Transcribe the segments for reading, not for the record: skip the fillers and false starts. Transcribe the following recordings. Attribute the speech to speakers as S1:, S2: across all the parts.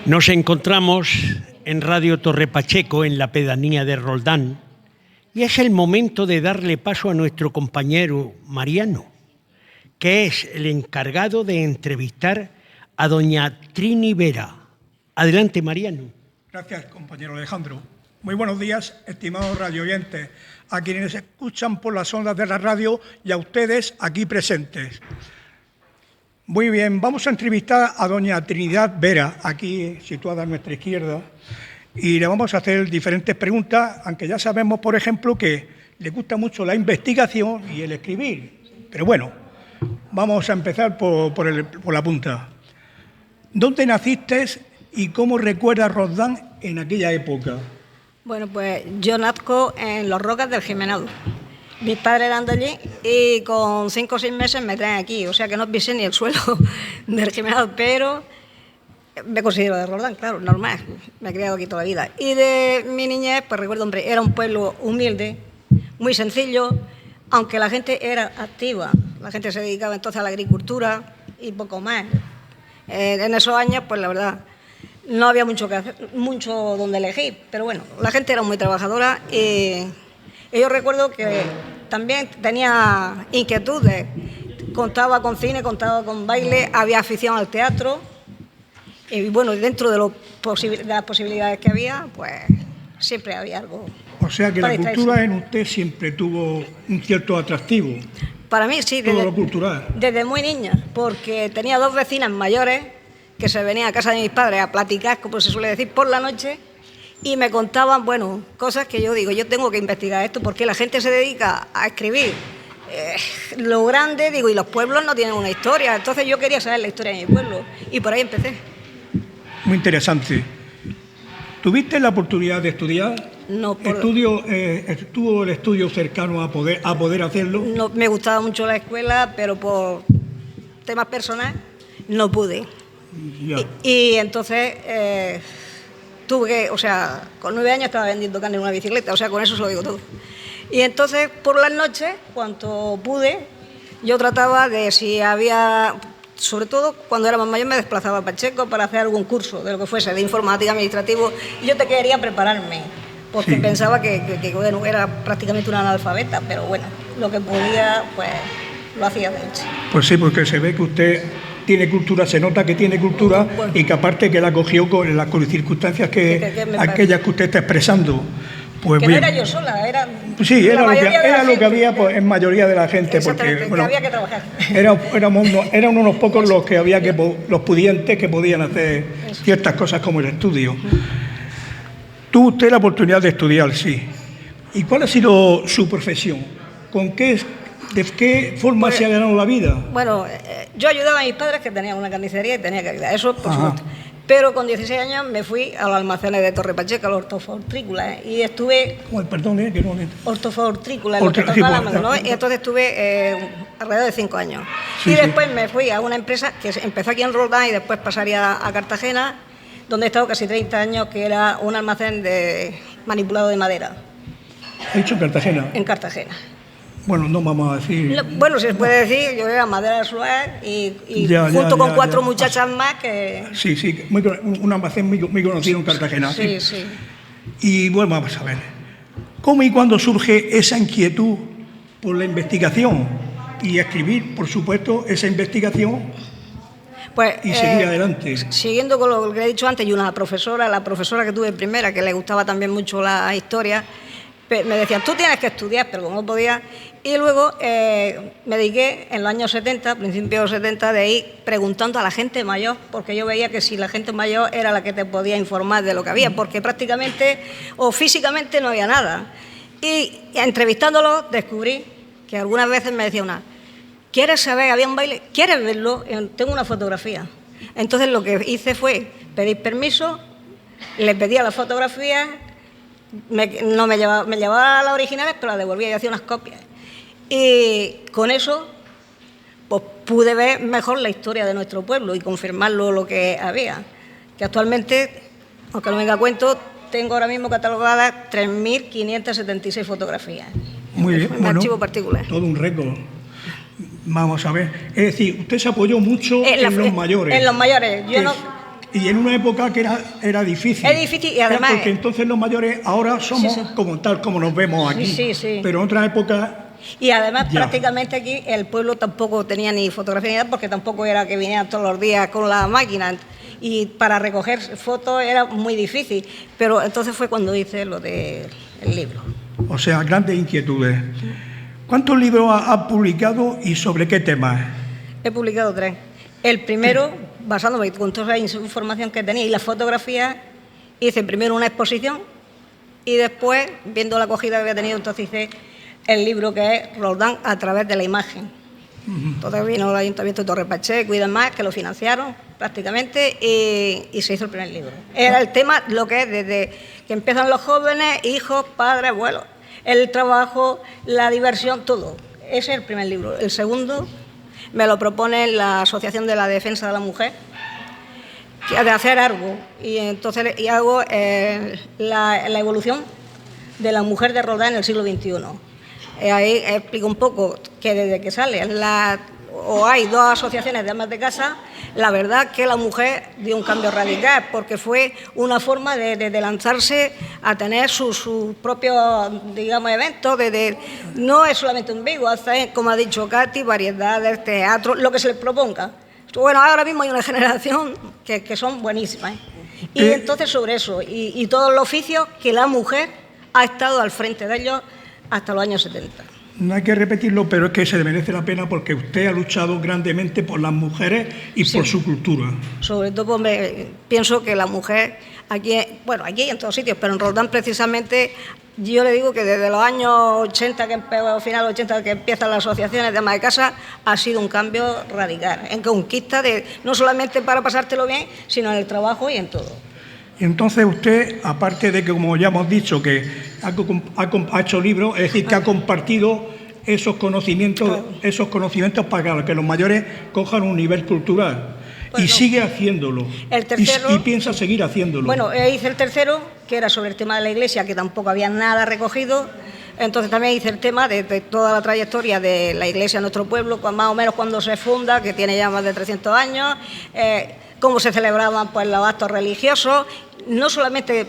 S1: Nos encontramos en Radio Torre Pacheco, en la pedanía de Roldán, y es el momento de darle paso a nuestro compañero Mariano, que es el encargado de entrevistar a doña Trini Vera. Adelante, Mariano.
S2: Gracias, compañero Alejandro. Muy buenos días, estimados radioyentes, a quienes escuchan por las ondas de la radio y a ustedes aquí presentes. Muy bien, vamos a entrevistar a doña Trinidad Vera, aquí situada a nuestra izquierda, y le vamos a hacer diferentes preguntas, aunque ya sabemos, por ejemplo, que le gusta mucho la investigación y el escribir. Pero bueno, vamos a empezar por la punta. ¿Dónde naciste y cómo recuerdas Roldán en aquella época?
S3: Bueno, pues yo nazco en Los Rocas del Jimenado. Mis padres eran de allí y con 5 o 6 meses me traen aquí, o sea que no pisé ni el suelo del Jimenado, pero me considero de Roldán, claro, normal, me he criado aquí toda la vida. Y de mi niñez, pues recuerdo, hombre, era un pueblo humilde, muy sencillo, aunque la gente era activa, la gente se dedicaba entonces a la agricultura y poco más. En esos años, pues la verdad, no había mucho que hacer, mucho donde elegir, pero bueno, la gente era muy trabajadora y yo recuerdo que también tenía inquietudes, contaba con cine, contaba con baile, había afición al teatro y bueno, dentro de las posibilidades que había, pues siempre había algo.
S2: O sea que la cultura en usted siempre tuvo un cierto atractivo.
S3: Para mí sí,
S2: todo lo cultural.
S3: Desde muy niña, porque tenía 2 vecinas mayores que se venían a casa de mis padres a platicar, como se suele decir, por la noche, y me contaban, bueno, cosas que yo digo, yo tengo que investigar esto, porque la gente se dedica a escribir lo grande, digo, y los pueblos no tienen una historia, entonces yo quería saber la historia de mi pueblo, y por ahí empecé.
S2: Muy interesante. ¿Tuviste la oportunidad de estudiar?
S3: No.
S2: ¿Estuvo el estudio cercano a poder hacerlo?
S3: No, me gustaba mucho la escuela, pero por temas personales no pude. Y entonces tuve que, o sea, con 9 años estaba vendiendo carne en una bicicleta, o sea, con eso se lo digo todo. Y entonces, por las noches, cuando pude, yo trataba de, si había, sobre todo cuando era más mayor, me desplazaba a Pacheco para hacer algún curso de lo que fuese, de informática, administrativo, y yo quería prepararme, porque pensaba que bueno, era prácticamente una analfabeta, pero bueno, lo que podía, pues, lo hacía de hecho.
S2: Pues sí, porque se ve que usted tiene cultura, se nota que tiene cultura, bueno, y que aparte que la cogió con las circunstancias aquellas que usted está expresando. Pues
S3: que
S2: bien.
S3: No era yo sola, era...
S2: Sí, era lo que había pues, en mayoría de la gente. Porque bueno,
S3: había que trabajar.
S2: Eran unos pocos los que había los pudientes que podían hacer ciertas cosas como el estudio. Tuvo usted la oportunidad de estudiar, sí. ¿Y cuál ha sido su profesión? ¿De qué forma se ha ganado la vida?
S3: Bueno, yo ayudaba a mis padres que tenían una carnicería y tenía que ayudar, eso por supuesto. Pero con 16 años me fui a los almacenes de Torre Pacheco, a los hortofrutícolas, y estuve...
S2: Perdón, que no...
S3: Hortofrutícolas, lo que tocaba la mano, ¿no? Y entonces estuve alrededor de 5 años. Sí, y después me fui a una empresa que empezó aquí en Roldán y después pasaría a Cartagena, donde he estado casi 30 años, que era un almacén de manipulado de madera.
S2: ¿Ha dicho Cartagena? En
S3: Cartagena.
S2: Bueno, no vamos a decir...
S3: Bueno, se puede decir, yo era madera de Suárez y junto con 4 muchachas más que...
S2: Sí, un almacén muy conocido en Cartagena.
S3: Sí.
S2: Y bueno, vamos a ver, ¿cómo y cuándo surge esa inquietud por la investigación y escribir, por supuesto, esa investigación
S3: pues,
S2: y seguir adelante?
S3: Siguiendo con lo que he dicho antes, y la profesora que tuve primera, que le gustaba también mucho la historia, me decían, tú tienes que estudiar, pero como no podía. Y luego me dediqué en los años 70, principios de los 70, de ir preguntando a la gente mayor, porque yo veía que si la gente mayor era la que te podía informar de lo que había, porque prácticamente o físicamente no había nada. Y entrevistándolos descubrí que algunas veces me decía una, ¿quieres saber? Había un baile, ¿quieres verlo? Tengo una fotografía. Entonces lo que hice fue pedir permiso, le pedía las fotografías, me llevaba las originales, pero las devolvía y hacía unas copias. Y con eso pues, pude ver mejor la historia de nuestro pueblo y confirmarlo lo que había. Que actualmente, aunque no venga a cuento, tengo ahora mismo catalogadas 3.576 fotografías.
S2: Muy bien,
S3: un archivo particular.
S2: Todo un récord. Vamos a ver. Es decir, usted se apoyó mucho en los mayores.
S3: En los mayores. Yo no,
S2: Y en una época que era difícil.
S3: Es difícil y además...
S2: Porque entonces los mayores ahora somos como tal, como nos vemos aquí.
S3: Sí.
S2: Pero en otra época...
S3: Y además prácticamente aquí el pueblo tampoco tenía ni fotografía ni nada, porque tampoco era que vinieran todos los días con la máquina. Y para recoger fotos era muy difícil. Pero entonces fue cuando hice lo del libro.
S2: O sea, grandes inquietudes. ¿Cuántos libros has publicado y sobre qué temas?
S3: He publicado 3. El primero, basándome con toda la información que tenía y las fotografías, hice primero una exposición y después, viendo la acogida que había tenido, entonces hice el libro que es Roldán a través de la imagen. Entonces vino el Ayuntamiento de Torre Pacheco y demás, que lo financiaron prácticamente, y se hizo el primer libro. Era el tema, lo que es desde que empiezan los jóvenes, hijos, padres, abuelos, el trabajo, la diversión, todo. Ese es el primer libro. El segundo me lo propone la Asociación de la Defensa de la Mujer, de hacer algo, y entonces hago la evolución de la mujer de Roldán en el siglo XXI. Ahí explico un poco que desde que sale hay 2 asociaciones de amas de casa, la verdad que la mujer dio un cambio radical, porque fue una forma de lanzarse a tener sus propios, digamos, eventos, no es solamente un Vigo, hace, como ha dicho Katy, variedades, teatro, lo que se les proponga. Bueno, ahora mismo hay una generación que son buenísimas. Y entonces sobre eso, y todos los oficios que la mujer ha estado al frente de ellos hasta los años 70.
S2: No hay que repetirlo, pero es que se le merece la pena porque usted ha luchado grandemente por las mujeres y por su cultura. Sobre todo,
S3: pienso que la mujer, aquí en todos sitios, pero en Roldán precisamente, yo le digo que desde los años 80, final 80, que empiezan las asociaciones de amas de casa, ha sido un cambio radical, en conquista no solamente para pasártelo bien, sino en el trabajo y en todo.
S2: Y entonces usted, aparte de que, como ya hemos dicho, que ha hecho libros, es decir, que ha compartido esos conocimientos para que los mayores cojan un nivel cultural. Y sigue haciéndolo.
S3: El tercero,
S2: y piensa seguir haciéndolo.
S3: Bueno, hice el tercero, que era sobre el tema de la iglesia, que tampoco había nada recogido. Entonces también hice el tema de toda la trayectoria de la iglesia en nuestro pueblo, más o menos cuando se funda, que tiene ya más de 300 años, cómo se celebraban pues los actos religiosos. No solamente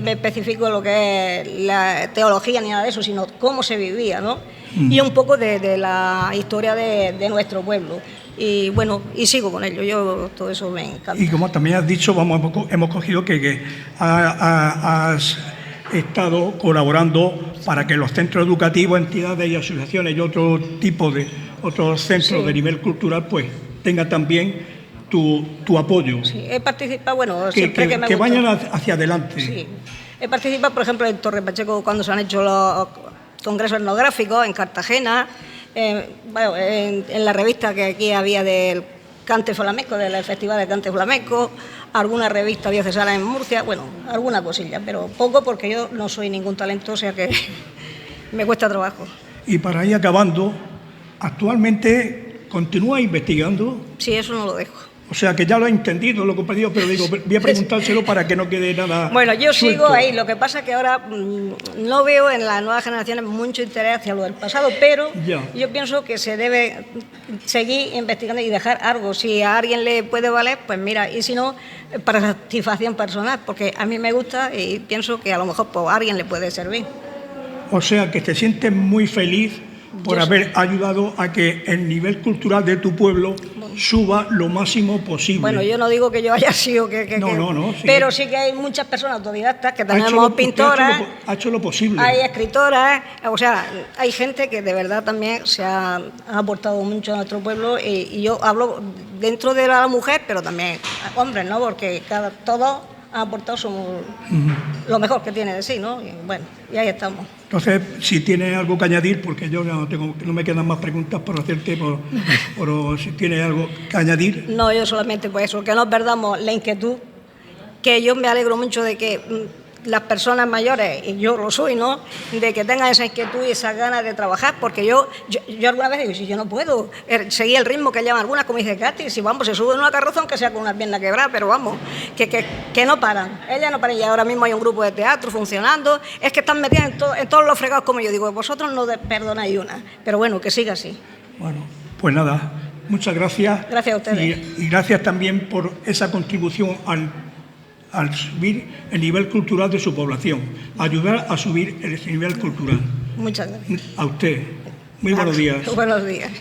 S3: me especifico lo que es la teología ni nada de eso, sino cómo se vivía, ¿no? Y un poco de la historia de nuestro pueblo. Y bueno, y sigo con ello, yo todo eso me encanta.
S2: Y como también has dicho, hemos cogido que has estado colaborando para que los centros educativos, entidades y asociaciones y otro tipo de otros centros de nivel cultural pues tengan también tu apoyo.
S3: Sí, he participado, bueno, siempre que me
S2: que vayan hacia adelante.
S3: Sí, he participado, por ejemplo, en Torre Pacheco cuando se han hecho los congresos etnográficos, en Cartagena, en la revista que aquí había del cante flamenco, del Festival de Cante Flamenco, alguna revista diocesana en Murcia, bueno, alguna cosilla, pero poco porque yo no soy ningún talento, o sea que me cuesta trabajo.
S2: Y para ir acabando, actualmente continúa investigando.
S3: Sí, eso no lo dejo.
S2: O sea, que ya lo he entendido, lo que he pedido, pero digo, voy a preguntárselo para que no quede nada.
S3: Bueno, yo
S2: suelto.
S3: sigo ahí, lo que pasa es que ahora no veo en las nuevas generaciones mucho interés hacia lo del pasado, pero yo pienso que se debe seguir investigando y dejar algo. Si a alguien le puede valer, pues mira, y si no, para satisfacción personal, porque a mí me gusta y pienso que a lo mejor pues, a alguien le puede servir.
S2: O sea, que te sientes muy feliz por haber ayudado a que el nivel cultural de tu pueblo suba lo máximo posible.
S3: Bueno, yo no digo que yo haya sido
S2: No, sí.
S3: Pero sí que hay muchas personas autodidactas, que tenemos pintoras,
S2: ha hecho lo posible.
S3: Hay escritoras, o sea, hay gente que de verdad también se ha aportado mucho a nuestro pueblo y yo hablo dentro de la mujer, pero también hombres, ¿no? Porque todos han aportado lo mejor que tiene de sí, ¿no? Y bueno, y ahí estamos.
S2: Entonces, si tienes algo que añadir, porque yo no me quedan más preguntas por hacerte, pero si tienes algo que añadir.
S3: No, yo solamente pues eso, que no perdamos la inquietud, que yo me alegro mucho de que las personas mayores, y yo lo soy, ¿no?, de que tengan esa inquietud y esas ganas de trabajar, porque yo alguna vez digo, si yo no puedo seguir el ritmo que llevan algunas, como dice Katy, si vamos, se sube en una carroza aunque sea con una pierna quebrada, pero vamos, que no paran, ellas no paran, y ahora mismo hay un grupo de teatro funcionando, es que están metidas en todos los fregados como yo digo, vosotros no perdonáis una, pero bueno, que siga así.
S2: Bueno, pues nada, Muchas gracias.
S3: Gracias a ustedes.
S2: Y gracias también por esa contribución al subir el nivel cultural de su población, ayudar a subir el nivel cultural.
S3: Muchas gracias.
S2: A usted. Muy buenos días.
S3: Buenos días.